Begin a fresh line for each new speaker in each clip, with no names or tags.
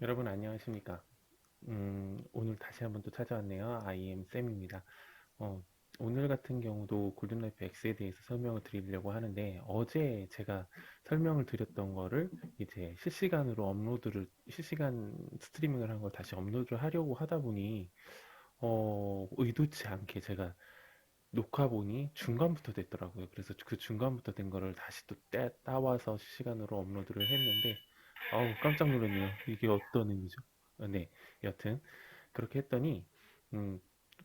여러분 안녕하십니까? 오늘 다시 한번 또 찾아왔네요. IM 쌤입니다. 어, 오늘 같은 경우도 골든라이프 X에 대해서 설명을 드리려고 하는데 어제 제가 설명을 드렸던 거를 이제 실시간 스트리밍을 한 걸 다시 업로드를 하려고 하다 보니 의도치 않게 제가 녹화본이 중간부터 됐더라고요. 그래서 그 중간부터 된 거를 다시 또 따와서 실시간으로 업로드를 했는데 깜짝 놀랐네요. 이게 어떤 의미죠? 네, 여튼 그렇게 했더니 음,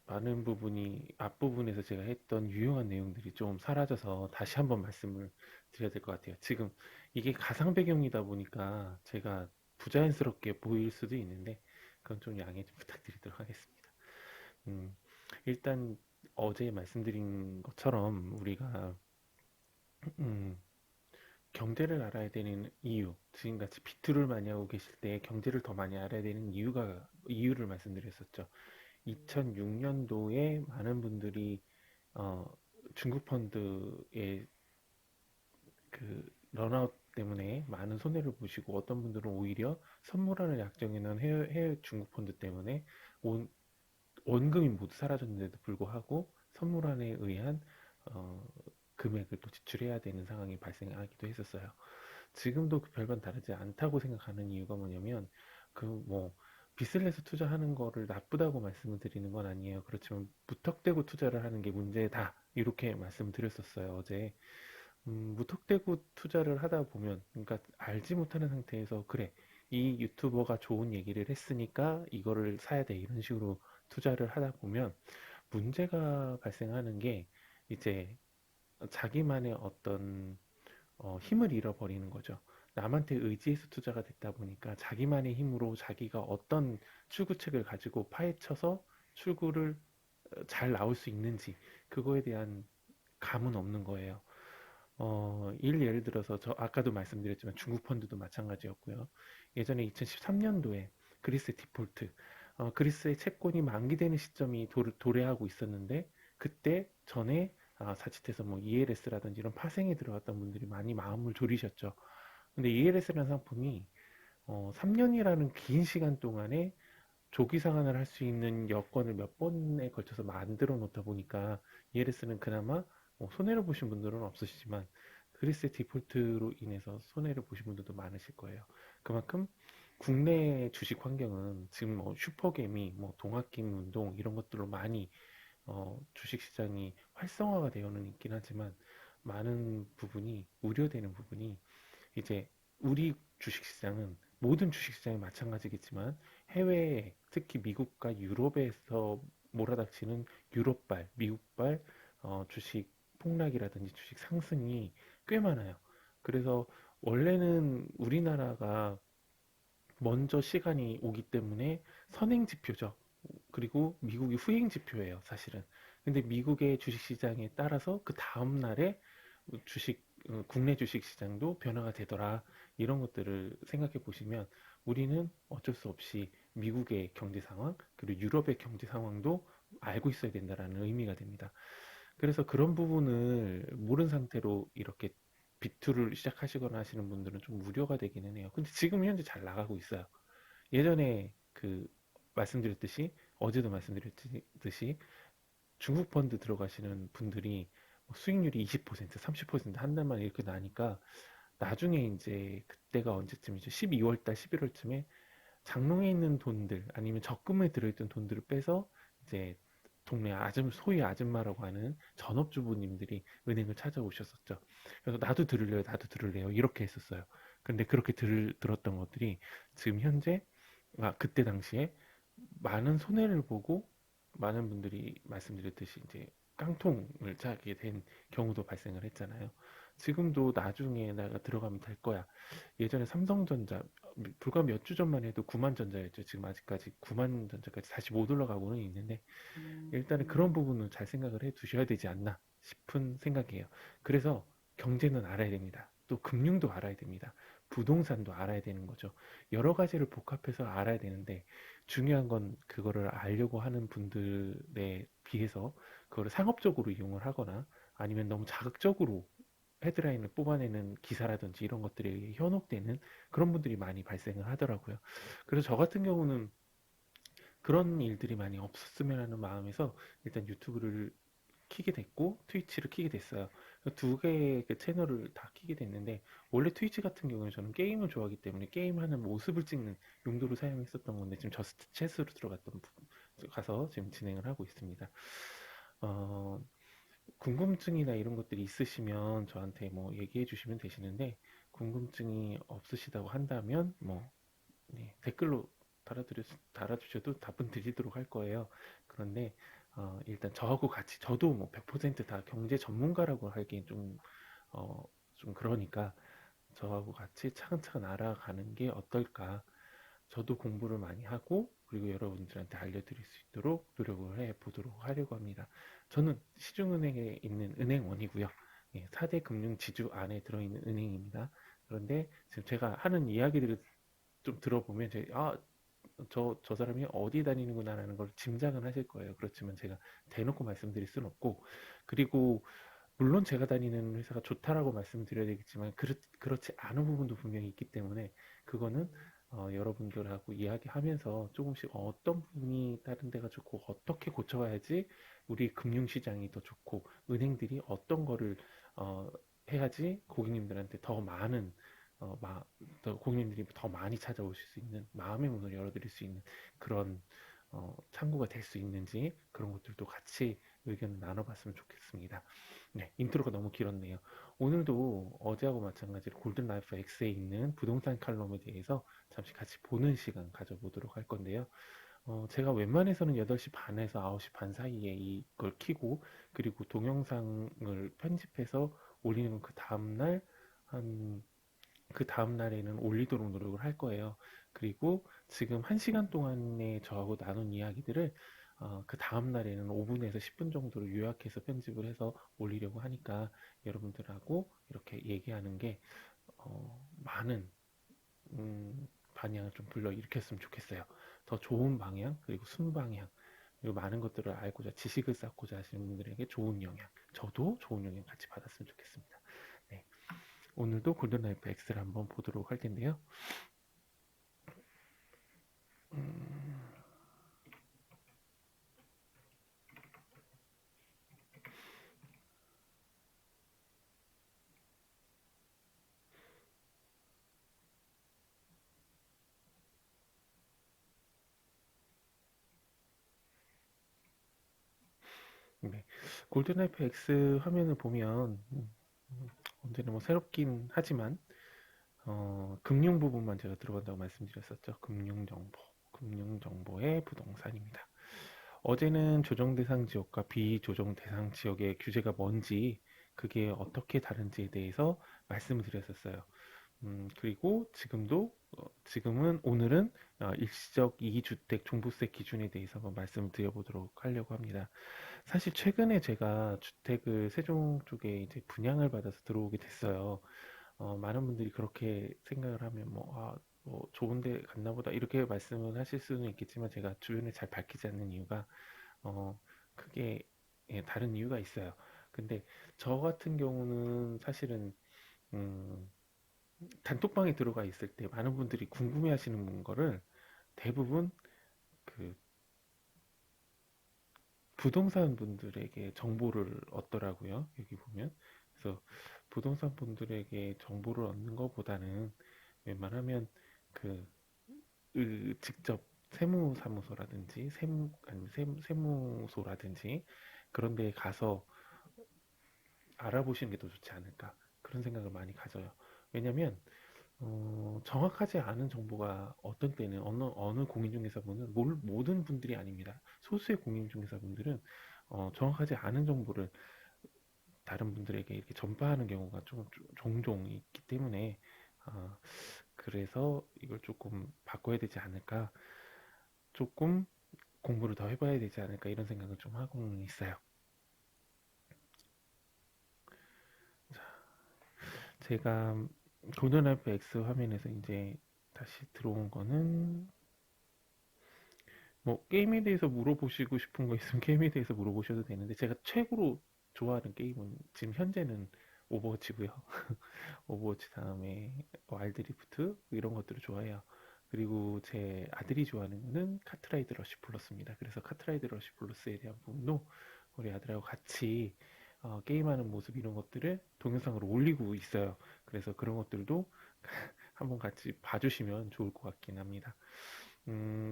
많은 부분이 앞부분에서 제가 했던 유용한 내용들이 좀 사라져서 다시 한번 말씀을 드려야 될 것 같아요. 지금 이게 가상 배경이다 보니까 제가 부자연스럽게 보일 수도 있는데 그건 좀 양해 좀 부탁드리도록 하겠습니다. 음, 일단 어제 말씀드린 것처럼 우리가 음, 경제를 알아야 되는 이유, 지금같이 비투를 많이 하고 계실 때 경제를 더 많이 알아야 되는 이유를 말씀드렸었죠. 2006년도에 많은 분들이 어, 중국 펀드의 그 런아웃 때문에 많은 손해를 보시고 어떤 분들은 오히려 선물하는 약정에 넣은 해외 중국 펀드 때문에 온, 원금이 모두 사라졌는데도 불구하고 선물안에 의한 어, 금액을 또 지출해야 되는 상황이 발생하기도 했었어요. 지금도 그 별반 다르지 않다고 생각하는 이유가 뭐냐면 그 뭐 빚을 내서 투자하는 거를 나쁘다고 말씀을 드리는 건 아니에요. 그렇지만 무턱대고 투자를 하는 게 문제다. 이렇게 말씀드렸었어요, 어제. 무턱대고 투자를 하다 보면, 그러니까 알지 못하는 상태에서 그래, 이 유튜버가 좋은 얘기를 했으니까 이거를 사야 돼. 이런 식으로 투자를 하다 보면 문제가 발생하는 게 이제 자기만의 어떤 힘을 잃어버리는 거죠. 남한테 의지해서 투자가 됐다 보니까 자기만의 힘으로 자기가 어떤 출구책을 가지고 파헤쳐서 출구를 잘 나올 수 있는지 그거에 대한 감은 없는 거예요. 예를 들어서 저 아까도 말씀드렸지만 중국 펀드도 마찬가지였고요. 예전에 2013년도에 그리스 디폴트, 그리스의 채권이 만기되는 시점이 도래하고 있었는데 그때 전에 자칫해서 뭐 ELS라든지 이런 파생에 들어갔던 분들이 많이 마음을 졸이셨죠. 근데 ELS라는 상품이 3년이라는 긴 시간 동안에 조기 상환을 할 수 있는 여건을 몇 번에 걸쳐서 만들어 놓다 보니까 ELS는 그나마 손해를 보신 분들은 없으시지만 그리스의 디폴트로 인해서 손해를 보신 분들도 많으실 거예요. 그만큼 국내 주식 환경은 지금 뭐 슈퍼개미, 뭐 동학개미 운동 이런 것들로 많이 주식 시장이 활성화가 되어는 있긴 하지만 많은 부분이 우려되는 부분이 이제 우리 주식시장은 모든 주식시장이 마찬가지겠지만 해외에 특히 미국과 유럽에서 몰아닥치는 유럽발, 미국발 주식 폭락이라든지 주식 상승이 꽤 많아요. 그래서 원래는 우리나라가 먼저 시간이 오기 때문에 선행 지표죠. 그리고 미국이 후행 지표예요, 사실은. 근데 미국의 주식 시장에 따라서 그 다음 날에 국내 주식 시장도 변화가 되더라. 이런 것들을 생각해 보시면 우리는 어쩔 수 없이 미국의 경제 상황, 그리고 유럽의 경제 상황도 알고 있어야 된다라는 의미가 됩니다. 그래서 그런 부분을 모른 상태로 이렇게 비투를 시작하시거나 하시는 분들은 좀 우려가 되기는 해요. 근데 지금 현재 잘 나가고 있어요. 예전에 그 말씀드렸듯이 어제도 말씀드렸듯이 중국 펀드 들어가시는 분들이 뭐 수익률이 20%, 30% 한 달만 이렇게 나니까 나중에 이제 그때가 언제쯤이죠? 12월 달, 11월쯤에 장롱에 있는 돈들 아니면 적금에 들어있던 돈들을 빼서 이제 동네 소위 아줌마라고 하는 전업주부님들이 은행을 찾아오셨었죠. 그래서 나도 들을래요. 이렇게 했었어요. 근데 그렇게 들었던 것들이 지금 현재 그때 당시에 많은 손해를 보고 많은 분들이 말씀드렸듯이 이제 깡통을 짜게 된 경우도 발생을 했잖아요. 지금도 나중에 내가 들어가면 될 거야. 예전에 삼성전자 불과 몇 주 전만 해도 9만 전자였죠. 지금 아직까지 9만 전자까지 다시 못 올라가고는 있는데 일단은 그런 부분은 잘 생각을 해 두셔야 되지 않나 싶은 생각이에요. 그래서 경제는 알아야 됩니다. 또 금융도 알아야 됩니다. 부동산도 알아야 되는 거죠. 여러 가지를 복합해서 알아야 되는데 중요한 건 그거를 알려고 하는 분들에 비해서 그거를 상업적으로 이용을 하거나 아니면 너무 자극적으로 헤드라인을 뽑아내는 기사라든지 이런 것들이 현혹되는 그런 분들이 많이 발생을 하더라고요. 그래서 저 같은 경우는 그런 일들이 많이 없었으면 하는 마음에서 일단 유튜브를 키게 됐고 트위치를 키게 됐어요. 두 개의 그 채널을 다 키게 됐는데 원래 트위치 같은 경우는 저는 게임을 좋아하기 때문에 게임하는 모습을 찍는 용도로 사용했었던 건데 지금 저스트 챗으로 들어갔던 가서 지금 진행을 하고 있습니다. 어, 궁금증이나 이런 것들이 있으시면 저한테 뭐 얘기해 주시면 되시는데 궁금증이 없으시다고 한다면 뭐 네, 댓글로 달아주셔도 답은 드리도록 할 거예요. 그런데 일단 저하고 같이 저도 뭐 100%다 경제 전문가라고 하기엔 어, 좀 그러니까 저하고 같이 차근차근 알아가는 게 어떨까. 저도 공부를 많이 하고 그리고 여러분들한테 알려드릴 수 있도록 노력을 해 보도록 하려고 합니다. 저는 시중은행에 있는 은행원이고요. 예, 4대 금융 지주 안에 들어있는 은행입니다. 그런데 지금 제가 하는 이야기들을 좀 들어보면 저 사람이 어디 다니는구나라는 걸 짐작은 하실 거예요. 그렇지만 제가 대놓고 말씀드릴 수는 없고, 그리고 물론 제가 다니는 회사가 좋다라고 말씀드려야 되겠지만, 그렇지 않은 부분도 분명히 있기 때문에, 그거는 여러분들하고 이야기하면서 조금씩 어떤 부분이 다른 데가 좋고, 어떻게 고쳐야지 우리 금융시장이 더 좋고, 은행들이 어떤 거를 어, 해야지 고객님들한테 더 많은 어, 마, 더 고객님들이 더 많이 찾아오실 수 있는 마음의 문을 열어드릴 수 있는 그런 창구가 될 수 있는지 그런 것들도 같이 의견을 나눠봤으면 좋겠습니다. 네, 인트로가 너무 길었네요. 오늘도 어제하고 마찬가지로 골든라이프 X에 있는 부동산 칼럼에 대해서 잠시 같이 보는 시간 가져보도록 할 건데요. 제가 웬만해서는 8시 반에서 9시 반 사이에 이걸 키고 그리고 동영상을 편집해서 올리는 그 다음날 한 그 다음 날에는 올리도록 노력을 할 거예요. 그리고 지금 1시간 동안에 저하고 나눈 이야기들을 그 다음 날에는 5분에서 10분 정도로 요약해서 편집을 해서 올리려고 하니까 여러분들하고 이렇게 얘기하는 게 많은 반향을 좀 불러일으켰으면 좋겠어요. 더 좋은 방향, 그리고 순방향, 그리고 많은 것들을 알고자 지식을 쌓고자 하시는 분들에게 좋은 영향, 저도 좋은 영향 같이 받았으면 좋겠습니다. 네, 오늘도 골든라이프 X를 한번 보도록 할 텐데요. 네. 골든라이프 X 화면을 보면 언제나 뭐 새롭긴 하지만 금융 부분만 제가 들어간다고 말씀드렸었죠. 금융정보의 부동산입니다. 어제는 조정 대상 지역과 비조정 대상 지역의 규제가 뭔지 그게 어떻게 다른지에 대해서 말씀을 드렸었어요. 그리고 지금은 오늘은 일시적 2주택 종부세 기준에 대해서 한번 말씀을 드려보도록 하려고 합니다. 사실 최근에 제가 주택을 세종 쪽에 이제 분양을 받아서 들어오게 됐어요. 많은 분들이 그렇게 생각을 하면 뭐 좋은 데 갔나 보다 이렇게 말씀을 하실 수는 있겠지만 제가 주변에 잘 밝히지 않는 이유가 어, 크게 예, 다른 이유가 있어요. 근데 저 같은 경우는 사실은 음, 단톡방에 들어가 있을 때 많은 분들이 궁금해 하시는 거를 대부분 그 부동산 분들에게 정보를 얻더라고요. 여기 보면. 그래서 부동산 분들에게 정보를 얻는 것보다는 웬만하면 그 직접 세무사무소라든지 아니면 세무소라든지 그런 데에 가서 알아보시는 게 더 좋지 않을까 그런 생각을 많이 가져요. 왜냐면 정확하지 않은 정보가 어떤 때는 어느 공인중개사분은 모든 분들이 아닙니다. 소수의 공인중개사분들은 정확하지 않은 정보를 다른 분들에게 이렇게 전파하는 경우가 좀 종종 있기 때문에 어, 그래서 이걸 조금 바꿔야 되지 않을까, 조금 공부를 더 해봐야 되지 않을까 이런 생각을 좀 하고는 있어요. 제가 골든라이프 X 화면에서 이제 다시 들어온 거는 뭐 게임에 대해서 물어보시고 싶은 거 있으면 게임에 대해서 물어보셔도 되는데 제가 최고로 좋아하는 게임은 지금 현재는 오버워치고요. 오버워치 다음에 와일드리프트 이런 것들을 좋아해요. 그리고 제 아들이 좋아하는 거는 카트라이더 러쉬 플러스입니다. 그래서 카트라이더 러쉬 플러스에 대한 부분도 우리 아들하고 같이 게임하는 모습 이런 것들을 동영상으로 올리고 있어요. 그래서 그런 것들도 한번 같이 봐주시면 좋을 것 같긴 합니다.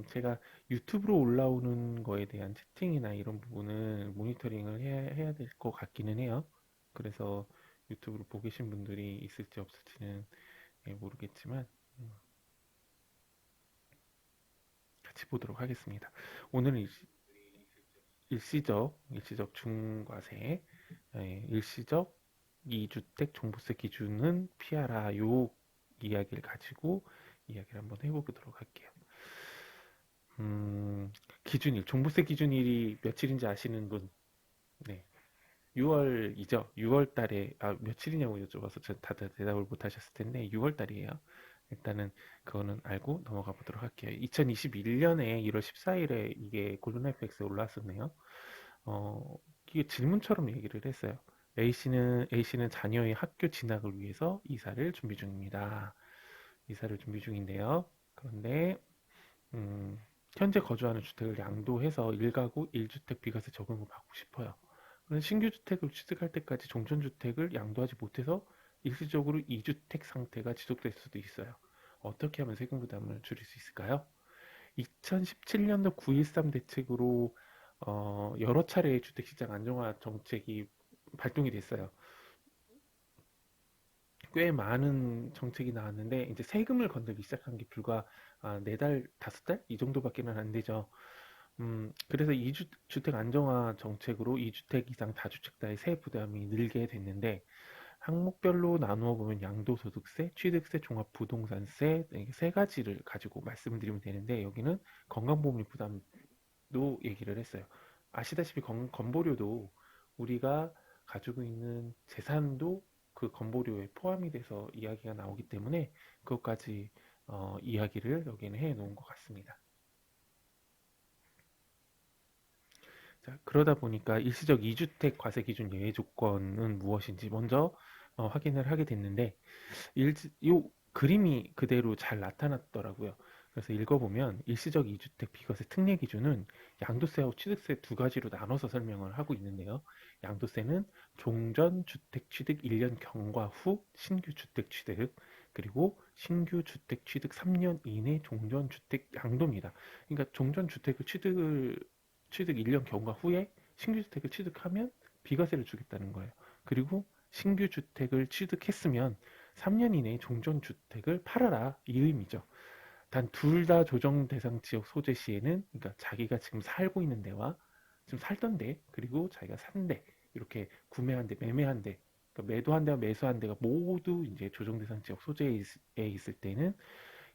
제가 유튜브로 올라오는 거에 대한 채팅이나 이런 부분은 모니터링을 해야 될 것 같기는 해요. 그래서 유튜브로 보고 계신 분들이 있을지 없을지는 모르겠지만 음, 같이 보도록 하겠습니다. 오늘은 일시적 중과세, 일시적 2주택 종부세 기준은 피하라 요 이야기를 가지고 이야기를 한번 해보도록 할게요. 음, 기준일, 종부세 기준일이 며칠인지 아시는 분? 네. 6월이죠. 6월 달에, 며칠이냐고 여쭤봐서 다들 대답을 못 하셨을 텐데, 6월 달이에요. 일단은 그거는 알고 넘어가 보도록 할게요. 2021년에 1월 14일에 이게 골든 FX에 올라왔었네요. 어, 이게 질문처럼 얘기를 했어요. A씨는 자녀의 학교 진학을 위해서 이사를 준비 중입니다. 이사를 준비 중인데요. 그런데 음, 현재 거주하는 주택을 양도해서 1가구 1주택 비과세 적용을 받고 싶어요. 그런데 신규 주택을 취득할 때까지 종전주택을 양도하지 못해서 일시적으로 2주택 상태가 지속될 수도 있어요. 어떻게 하면 세금 부담을 줄일 수 있을까요? 2017년도 9.13 대책으로 여러 차례의 주택시장 안정화 정책이 발동이 됐어요. 꽤 많은 정책이 나왔는데 이제 세금을 건들기 시작한 게 불과 4달, 5달 이 정도밖에는 안 되죠. 그래서 주택 안정화 정책으로 2주택 이상 다주택자의 세액 부담이 늘게 됐는데 항목별로 나누어 보면 양도소득세, 취득세, 종합부동산세 세 가지를 가지고 말씀을 드리면 되는데 여기는 건강보험료 부담도 얘기를 했어요. 아시다시피 건보료도 우리가 가지고 있는 재산도 그 건보료에 포함이 돼서 이야기가 나오기 때문에 그것까지 이야기를 여기는 해 놓은 것 같습니다. 자, 그러다 보니까 일시적 2주택 과세 기준 예외 조건은 무엇인지 먼저 확인을 하게 됐는데 요 그림이 그대로 잘 나타났더라고요. 그래서 읽어보면 일시적 2주택 비과세 특례 기준은 양도세하고 취득세 두 가지로 나눠서 설명을 하고 있는데요. 양도세는 종전 주택 취득 1년 경과 후 신규 주택 취득 그리고 신규 주택 취득 3년 이내 종전 주택 양도입니다. 그러니까 종전 주택을 취득 1년 경과 후에 신규 주택을 취득하면 비과세를 주겠다는 거예요. 그리고 신규 주택을 취득했으면 3년 이내에 종전주택을 팔아라 이 의미죠. 단 둘 다 조정 대상 지역 소재 시에는 그러니까 자기가 지금 살고 있는 데와 지금 살던 데 그리고 자기가 산 데 이렇게 구매한 데 매매한 데 그러니까 매도한 데와 매수한 데가 모두 이제 조정 대상 지역 소재에 있을 때는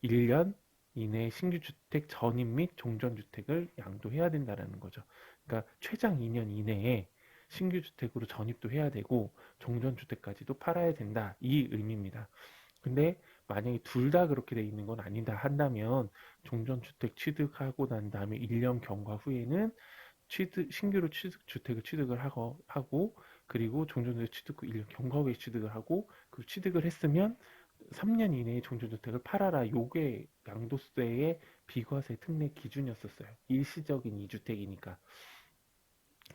1년 이내 신규 주택 전입 및 종전 주택을 양도해야 된다라는 거죠. 그러니까 최장 2년 이내에 신규 주택으로 전입도 해야 되고 종전 주택까지도 팔아야 된다 이 의미입니다. 근데 만약에 둘 다 그렇게 돼 있는 건 아니다 한다면 종전주택 취득하고 난 다음에 1년 경과 후에는 신규로 주택을 취득을 하고 그리고 종전주택 취득 후 1년 경과 후에 취득을 하고 그 취득을 했으면 3년 이내에 종전주택을 팔아라. 요게 양도세의 비과세 특례 기준이었었어요. 일시적인 2주택이니까.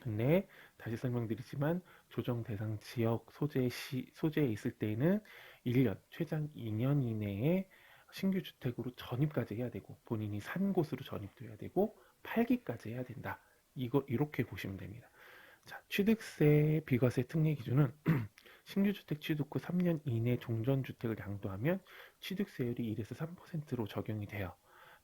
근데 다시 설명드리지만 조정 대상 지역 소재에 있을 때에는 1년, 최장 2년 이내에 신규 주택으로 전입까지 해야 되고 본인이 산 곳으로 전입도 해야 되고 팔기까지 해야 된다. 이거 이렇게 보시면 됩니다. 자, 취득세 비과세 특례 기준은 신규 주택 취득 후 3년 이내 종전 주택을 양도하면 취득세율이 1에서 3%로 적용이 돼요.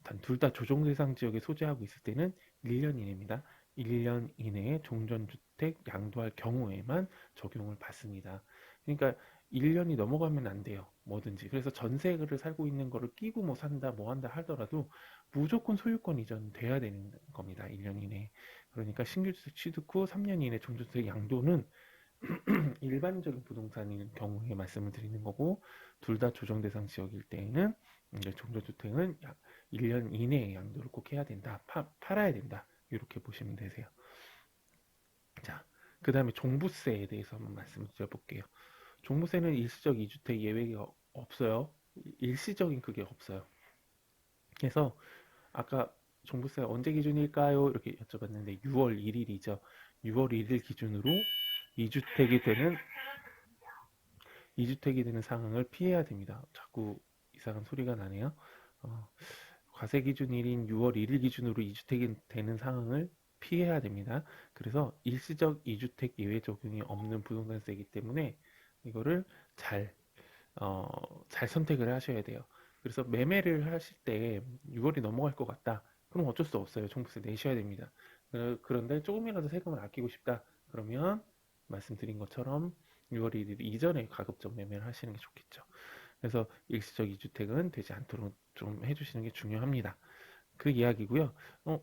단 둘 다 조정 대상 지역에 소재하고 있을 때는 1년 이내입니다. 1년 이내에 종전주택 양도할 경우에만 적용을 받습니다. 그러니까 1년이 넘어가면 안 돼요. 뭐든지. 그래서 전세를 살고 있는 거를 끼고 뭐 산다, 뭐 한다 하더라도 무조건 소유권 이전 돼야 되는 겁니다. 1년 이내에. 그러니까 신규주택 취득 후 3년 이내 종전주택 양도는 일반적인 부동산인 경우에 말씀을 드리는 거고 둘 다 조정 대상 지역일 때에는 이제 종전주택은 1년 이내에 양도를 꼭 해야 된다. 팔아야 된다. 이렇게 보시면 되세요. 자, 그 다음에 종부세에 대해서 한번 말씀을 드려볼게요. 종부세는 일시적 2주택 예외가 없어요. 일시적인 그게 없어요. 그래서 아까 종부세 언제 기준일까요? 이렇게 여쭤봤는데 6월 1일이죠. 6월 1일 기준으로 2주택이 되는 2주택이 되는 상황을 피해야 됩니다. 자꾸 이상한 소리가 나네요. 어, 과세 기준일인 6월 1일 기준으로 2주택이 되는 상황을 피해야 됩니다. 그래서 일시적 2주택 예외 적용이 없는 부동산세이기 때문에 이거를 잘, 어, 잘 선택을 하셔야 돼요. 그래서 매매를 하실 때 6월이 넘어갈 것 같다. 그럼 어쩔 수 없어요. 종부세 내셔야 됩니다. 그런데 조금이라도 세금을 아끼고 싶다. 그러면 말씀드린 것처럼 6월 1일 이전에 가급적 매매를 하시는 게 좋겠죠. 그래서 일시적 2주택은 되지 않도록 좀 해주시는 게 중요합니다. 그 이야기고요.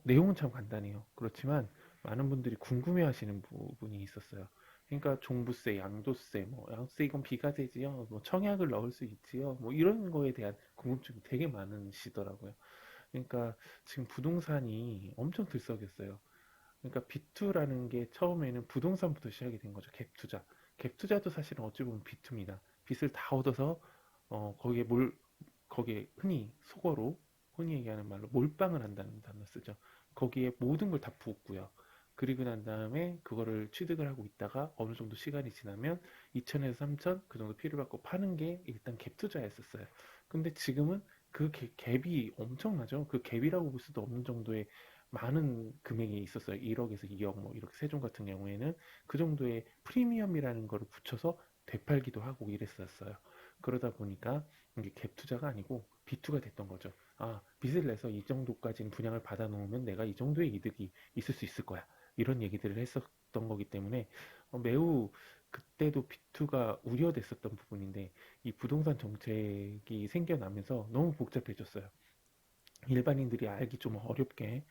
내용은 참 간단해요. 그렇지만 많은 분들이 궁금해하시는 부분이 있었어요. 그러니까 종부세, 양도세, 뭐 양도세 이건 비과세지요. 뭐 청약을 넣을 수 있지요. 뭐 이런 거에 대한 궁금증이 되게 많으시더라고요. 그러니까 지금 부동산이 엄청 들썩였어요. 그러니까 비투라는 게 처음에는 부동산부터 시작이 된 거죠. 갭 투자. 갭 투자도 사실은 어찌 보면 비투입니다. 빚을 다 얻어서 거기에 거기에 흔히 속어로 흔히 얘기하는 말로 몰빵을 한다는 단어 쓰죠. 거기에 모든 걸 다 붓고요. 그리고 난 다음에 그거를 취득을 하고 있다가 어느 정도 시간이 지나면 2천에서 3천 그 정도 피를 받고 파는 게 일단 갭 투자였었어요. 근데 지금은 그 갭이 엄청나죠. 그 갭이라고 볼 수도 없는 정도의 많은 금액이 있었어요. 1억에서 2억 뭐 이렇게 세종 같은 경우에는 그 정도의 프리미엄이라는 거를 붙여서 되팔기도 하고 이랬었어요. 그러다 보니까 이게 갭 투자가 아니고 비투가 됐던 거죠. 아, 빚을 내서 이 정도까지는 분양을 받아 놓으면 내가 이 정도의 이득이 있을 수 있을 거야. 이런 얘기들을 했었던 거기 때문에 매우 그때도 비투가 우려됐었던 부분인데 이 부동산 정책이 생겨나면서 너무 복잡해졌어요. 일반인들이 알기 좀 어렵게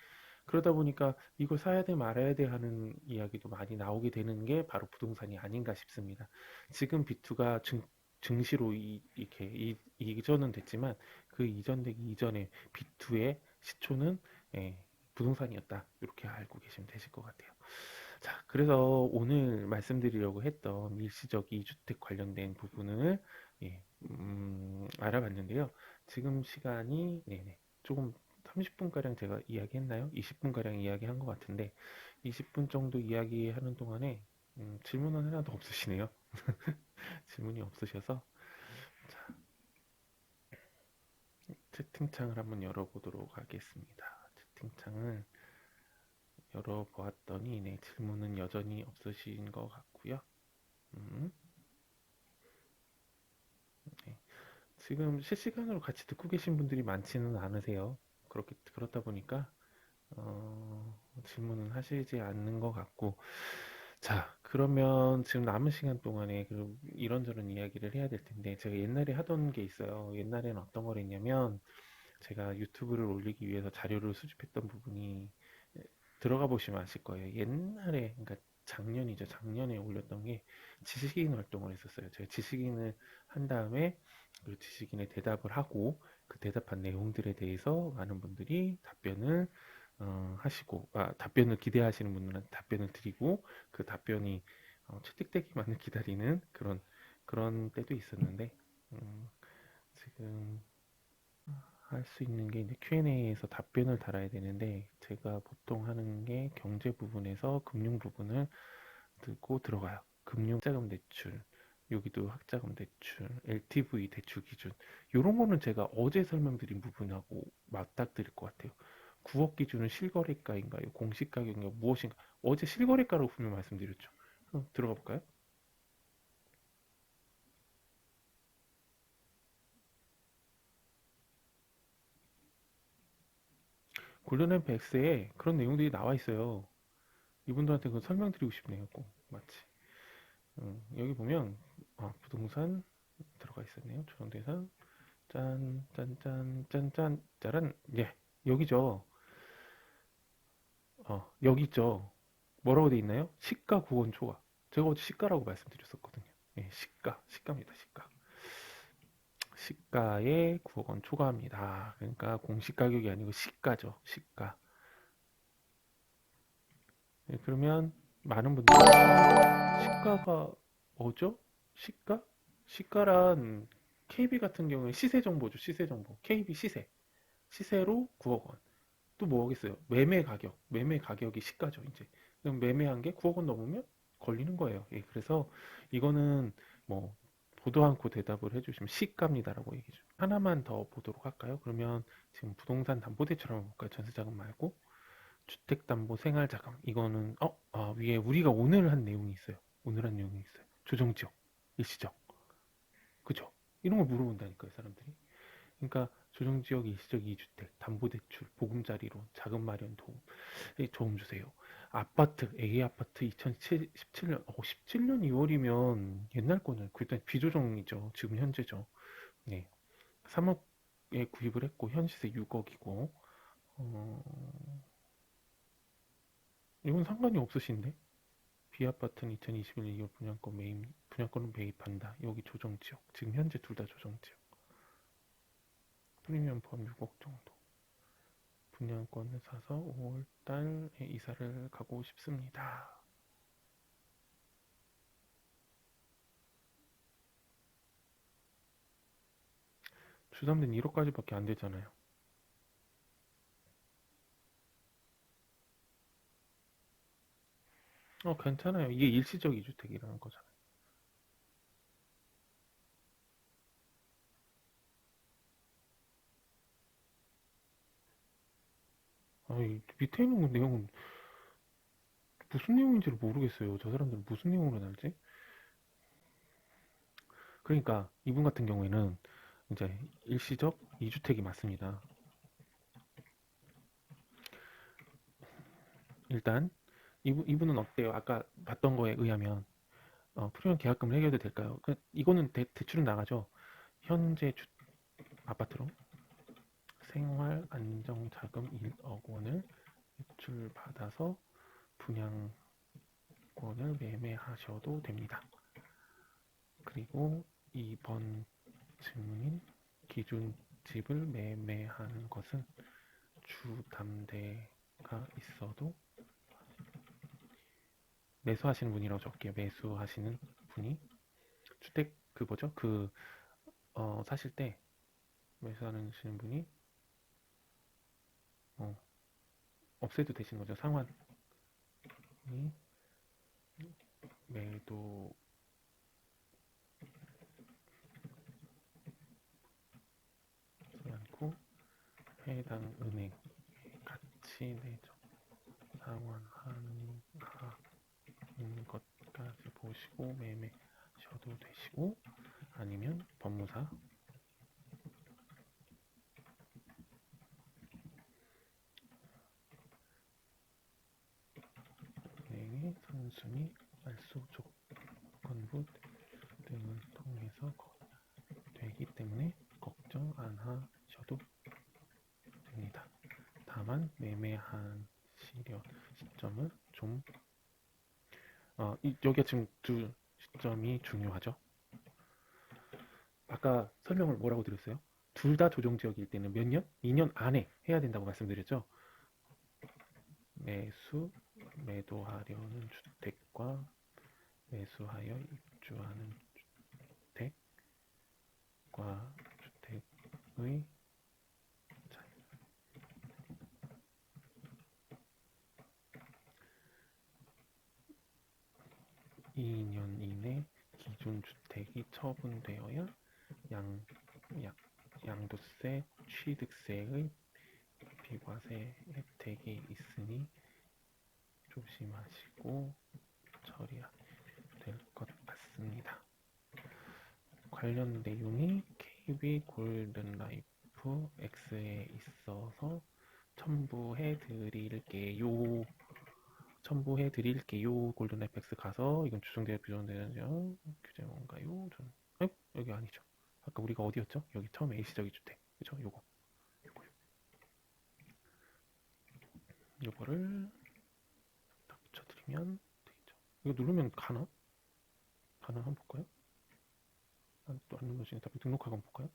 그러다 보니까 이걸 사야 돼 말아야 돼 하는 이야기도 많이 나오게 되는 게 바로 부동산이 아닌가 싶습니다. 지금 비투가 증시로 이렇게 이전은 됐지만 그 이전되기 이전에 비투의 시초는 예, 부동산이었다. 이렇게 알고 계시면 되실 것 같아요. 자, 그래서 오늘 말씀드리려고 했던 일시적 2주택 관련된 부분을 예, 알아봤는데요. 지금 시간이 네네, 조금 30분가량 제가 이야기했나요? 20분가량 이야기한 것 같은데 20분 정도 이야기하는 동안에 질문은 하나도 없으시네요. 질문이 없으셔서 자, 채팅창을 한번 열어보도록 하겠습니다. 채팅창을 열어보았더니 네, 질문은 여전히 없으신 것 같고요. 음, 네. 지금 실시간으로 같이 듣고 계신 분들이 많지는 않으세요. 그렇다 보니까 질문은 하시지 않는 것 같고 자, 그러면 지금 남은 시간 동안에 이런저런 이야기를 해야 될 텐데 제가 옛날에 하던 게 있어요. 옛날에는 어떤 걸 했냐면 제가 유튜브를 올리기 위해서 자료를 수집했던 부분이 들어가 보시면 아실 거예요. 옛날에 그러니까 작년이죠. 작년에 올렸던 게 지식인 활동을 했었어요. 제가 지식인을 한 다음에 그 지식인의 대답을 하고 그 대답한 내용들에 대해서 많은 분들이 답변을 하시고 답변을 기대하시는 분들한테 답변을 드리고 그 답변이 채택되기만을 기다리는 그런 때도 있었는데 지금 할 수 있는 게 이제 Q&A에서 답변을 달아야 되는데 제가 보통 하는 게 경제 부분에서 금융 부분을 듣고 들어가요. 금융 학자금 대출, 여기도 학자금 대출, LTV 대출 기준 이런 거는 제가 어제 설명드린 부분하고 맞닥뜨릴 것 같아요. 9억 기준은 실거래가인가요? 공시가격인가요? 무엇인가? 어제 실거래가라고 분명 말씀드렸죠. 들어가 볼까요? 골든램프 X에 그런 내용들이 나와 있어요. 이분들한테 그 설명드리고 싶네요. 꼭 마치. 여기 보면 부동산 들어가 있었네요. 조정대상 짠짠짠짠짠 짜란 예 여기죠. 여기 있죠. 뭐라고 돼 있나요? 시가 9원 초과. 제가 어제 시가라고 말씀드렸었거든요. 예, 시가입니다. 시가에 9억 원 초과합니다. 그러니까 공시 가격이 아니고 시가죠. 시가. 예, 그러면 많은 분들이 시가가 뭐죠? 시가? 시가란 KB 같은 경우에 시세 정보죠. 시세 정보. KB 시세. 시세로 9억 원. 또 뭐겠어요? 매매 가격이 시가죠, 이제. 그럼 매매한 게 9억 원 넘으면 걸리는 거예요. 예, 그래서 이거는 뭐 보도 않고 대답을 해주시면 시가입니다라고 얘기죠. 하나만 더 보도록 할까요? 그러면 지금 부동산 담보대출 한번 볼까요? 전세자금 말고 주택담보 생활자금 이거는 위에 우리가 오늘 한 내용이 있어요. 오늘 한 내용이 있어요. 조정지역, 일시적, 그죠? 이런 걸 물어본다니까요, 사람들이. 그러니까 조정지역 일시적 2주택, 담보대출, 보금자리론, 자금 마련 도움 주세요. 아파트, A 아파트 2017년, 17년 2월이면 옛날 거는 일단 비조정이죠. 지금 현재죠. 네, 3억에 구입을 했고 현 시세 6억이고 이건 상관이 없으신데 B 아파트는 2021년 2월 분양권을 매입한다. 여기 조정지역. 지금 현재 둘 다 조정지역. 프리미엄 포함 6억 정도. 분양권을 사서 5월달에 이사를 가고 싶습니다. 주담대는 1억까지밖에 안 되잖아요. 괜찮아요. 이게 일시적 2주택이라는 거잖아요. 밑에 있는 내용은 무슨 내용인지를 모르겠어요. 저 사람들은 무슨 내용으로 날지? 그러니까 이분 같은 경우에는 이제 일시적 2주택이 맞습니다. 일단 이분은 어때요? 아까 봤던 거에 의하면 프리미엄 계약금을 해결해도 될까요? 이거는 대출은 나가죠. 현재 아파트로 생활 안정자금 1억 원을 대출받아서 분양권을 매매하셔도 됩니다. 그리고 2번 증인 기준 집을 매매하는 것은 주담대가 있어도 매수하시는 분이라고 적게요. 매수하시는 분이 주택 그 뭐죠? 사실 때 매수하시는 분이 어, 없애도 되시는 거죠. 상환이 매도 않고 해당 은행 같이 내죠. 상환하는 것까지 보시고 매매하셔도 되시고 아니면 법무사 은행의 선순위 말소 조건부 등을 통해서 되기 때문에 걱정 안 하셔도 됩니다. 다만 매매하시려 시점을 좀 여기가 지금 두 시점이 중요하죠. 아까 설명을 뭐라고 드렸어요? 둘 다 조정지역일 때는 몇 년? 2년 안에 해야 된다고 말씀드렸죠. 매도하려는 주택과 매수하여 입주하는 주택과 주택의 2년 이내 기존 주택이 처분되어야 양, 양, 양도세, 취득세의 비과세 혜택이 있으니 조심하시고 처리해야 될 것 같습니다. 관련 내용이 KB 골든라이프 X에 있어서 첨부해 드릴게요. 골든라이프 X 가서 이건 주정대가 규정되는 규제 뭔가요? 여기 아니죠. 아까 우리가 어디였죠? 여기 처음에 일시적 주택 그죠? 요거를 딱 붙여드리면 되겠죠. 이거 누르면 가나? 한번 볼까요? 또안 눌러지네. 등록하고 한번 볼까요?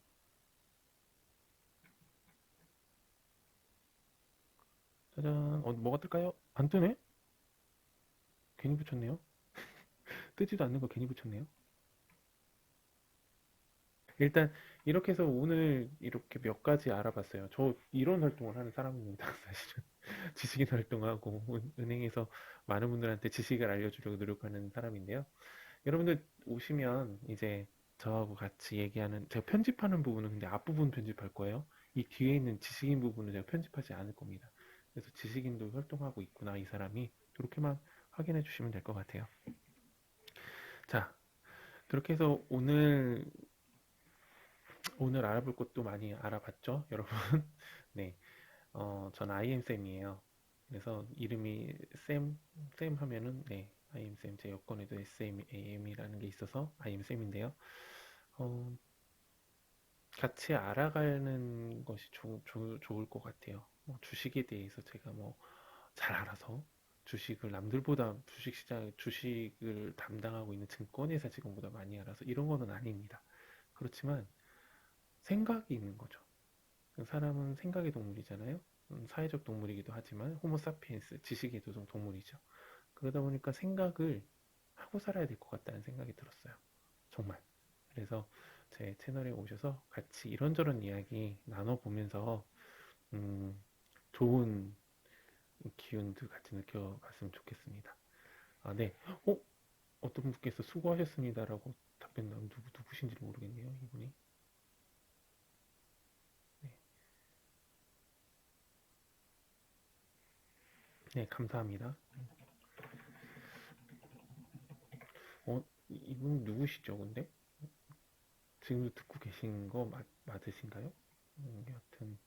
짜잔. 뭐가 뜰까요? 안 뜨네? 괜히 붙였네요. 뜨지도 않는 거 괜히 붙였네요. 일단 이렇게 해서 오늘 이렇게 몇 가지 알아봤어요. 저 이런 활동을 하는 사람입니다. 사실은 지식인 활동하고 은행에서 많은 분들한테 지식을 알려주려고 노력하는 사람인데요. 여러분들 오시면 이제 저하고 같이 얘기하는, 제가 편집하는 부분은 근데 앞부분 편집할 거예요. 이 뒤에 있는 지식인 부분은 제가 편집하지 않을 겁니다. 그래서 지식인도 활동하고 있구나 이 사람이, 그렇게만 확인해 주시면 될 것 같아요. 자, 그렇게 해서 오늘 알아볼 것도 많이 알아봤죠, 여러분? 네, 전 IM쌤이에요. 그래서 이름이 쌤 하면은, 네, IM쌤, 제 여권에도 SMAM이라는 게 있어서 IM쌤인데요. 어, 같이 알아가는 것이 좋을 것 같아요. 뭐 주식에 대해서 제가 뭐 잘 알아서 주식을 남들보다 주식을 담당하고 있는 증권회사 직원보다 많이 알아서 이런 거는 아닙니다. 그렇지만 생각이 있는 거죠. 사람은 생각의 동물이잖아요. 사회적 동물이기도 하지만 호모사피엔스, 지식의 도종 동물이죠. 그러다 보니까 생각을 하고 살아야 될 것 같다는 생각이 들었어요. 정말. 그래서 제 채널에 오셔서 같이 이런저런 이야기 나눠보면서 음, 좋은 기운도 같이 느껴봤으면 좋겠습니다. 아, 네. 어? 어떤 분께서 수고하셨습니다라고 답변 나온 누구신지 모르겠네요, 이분이. 네, 네, 감사합니다. 이분 누구시죠, 근데? 지금도 듣고 계신 거 맞으신가요? 여튼,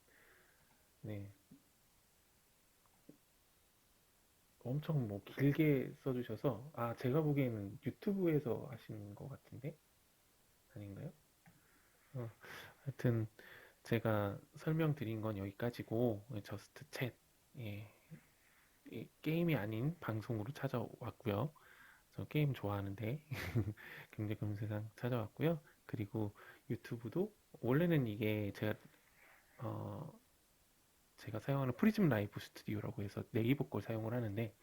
네. 엄청 뭐 길게 써주셔서, 아, 제가 보기에는 유튜브에서 하시는 것 같은데? 아닌가요? 어, 하여튼, 제가 설명드린 건 여기까지고, 저스트 챗, 예, 게임이 아닌 방송으로 찾아왔고요. 저 게임 좋아하는데, 경제금 세상 찾아왔고요. 그리고 유튜브도, 원래는 이게 어, 제가 사용하는 프리즘 라이브 스튜디오라고 해서 네이버 걸 사용을 하는데,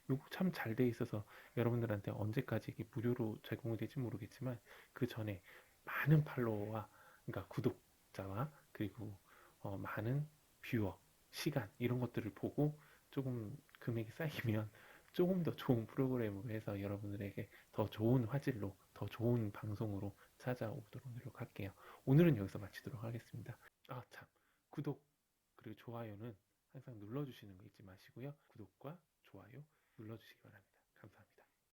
이거 참 잘 돼 있어서 여러분들한테 언제까지 이게 무료로 제공이 될지 모르겠지만, 그 전에 많은 팔로워와, 그러니까 구독자와, 그리고 많은 뷰어, 시간, 이런 것들을 보고 조금 금액이 쌓이면 조금 더 좋은 프로그램으로 해서 여러분들에게 더 좋은 화질로, 더 좋은 방송으로 찾아오도록 노력할게요. 오늘은 여기서 마치도록 하겠습니다. 아, 참. 구독, 그리고 좋아요는 항상 눌러주시는 거 잊지 마시고요. 구독과 좋아요 눌러주시기 바랍니다.